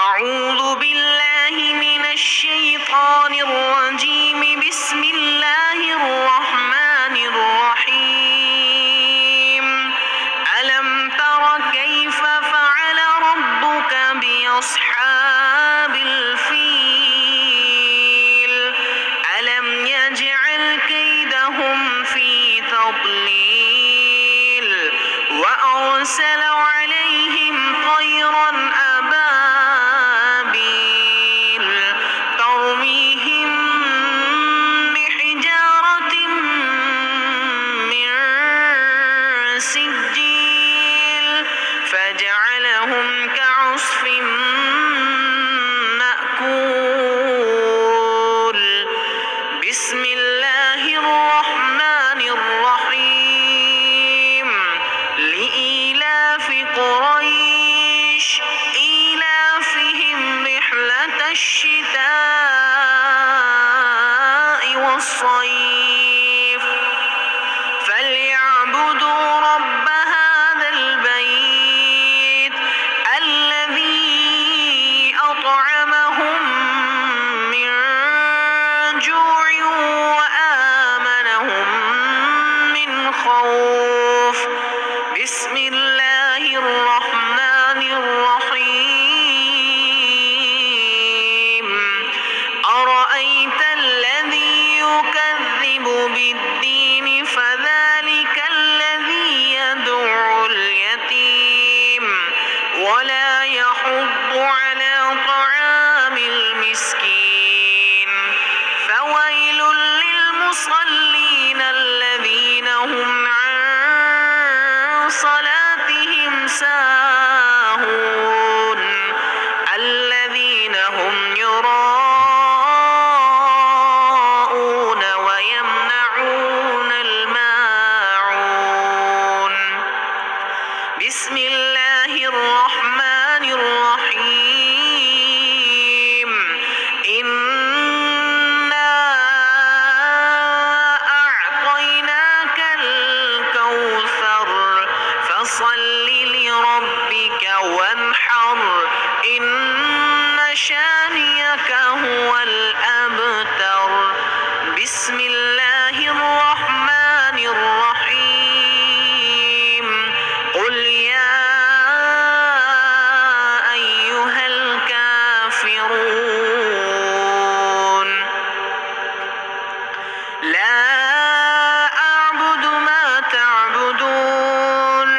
أعوذ بالله من الشيطان الرجيم. بسم الله الرحمن الرحيم. ألم تر كيف فعل ربك بأصحاب الفيل؟ ألم يجعل كيدهم في تضليل وأرسل عليهم طيرا أبابيل ترميهم بحجارة من سجيل فجعلهم كعصف مأكول. بسم الله الرحمن الرحيم. لإيلاف قريش إيلافهم رحلة الشتاء والصيف فليعبدوا رب هذا البيت الذي أطعمهم من جوع وآمنهم من خوف. بسم الله الرحمن الرحيم. أرأيت الذي يكذب بالدين فذلك الذي يدعو اليتيم ولا يحض على طعام المسكين. فويل للمصلين الذين هم عن صلاتهم ساهون الذين هم يراءون ويمنعون الماعون. بسم الله الرحمن الرحيم. إنا أعطيناك الكوثر فصل لربك وانحر إن شانئك هو الأبتر. بسم الله الرحمن الرحيم. قل يا أيها الكافرون لا أعبد ما تعبدون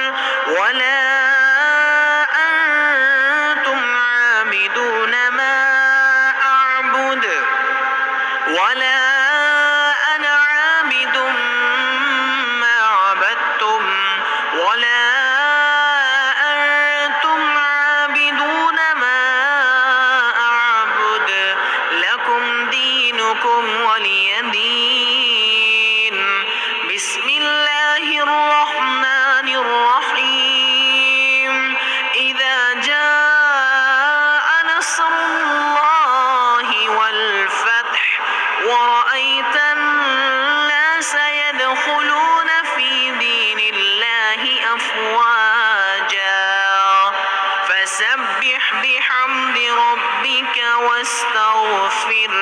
ولا أنتم عابدون ما أعبد ولا أنا عابد ما عبدتم ولا أنتم عابدون ما أعبد لكم دينكم ولي دين. بسم الله الرحمن الرحيم. إذا جاء نصر الله والفتح ورأيت الناس يدخلون في دين الله أفواجا فسبح بحمد ربك واستغفر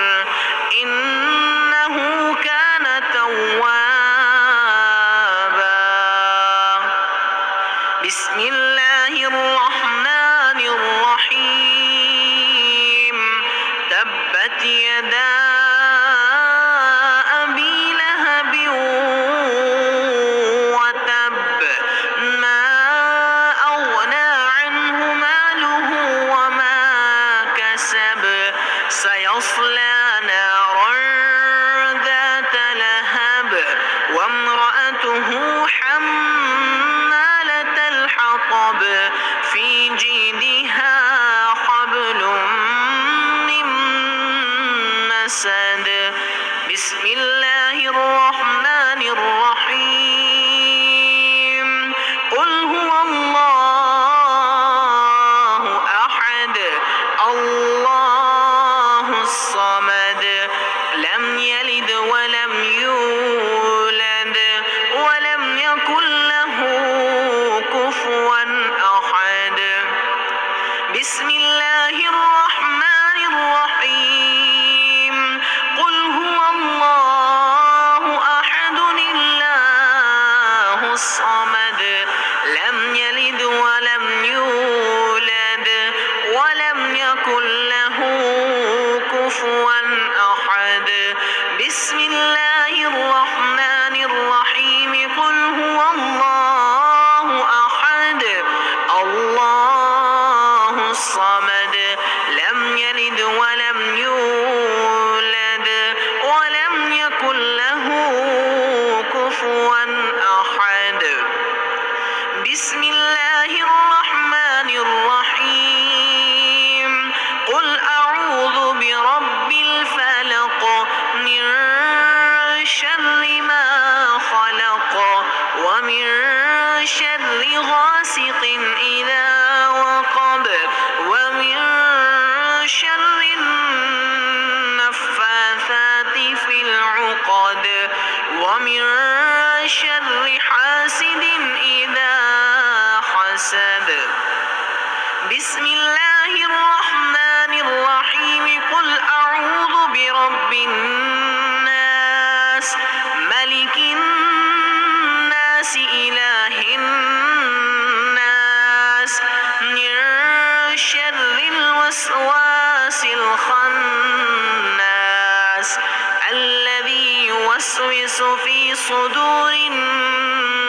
إنه كان توابا. بسم الله الرحمن الرحيم. تبت يدا أبي لهب وتب ما أغنى عنه ماله وما كسب سيصلى نارا ذات لهب وامرأته حمالة الحطب في جيدها حبل من مسد. بسم الله الرحمن الرحيم. قل هو الله أحد الله الصمد الله الرحمن الرحيم قل هو الله أحد الله الصمد لم يلد ولم يولد ولم يكن له كفوا أحد بسم الله الرحمن الرحيم قل هو الله أحد الله الصمد لم يلد ولم يولد ولم يكن له كفوا أحد بسم الله الرحمن الرحيم قل أعوذ برب الفلق من شر ما خلق ومن شر غاسق إذا وقب ومن شر النفاثات في العقد ومن شر حاسد إذا حسد بسم الله الرحمن الرحيم قل أعوذ برب الناس ملك الناس إله الناس من شر الوسواس الخناس الذي يوسوس في صدور الناس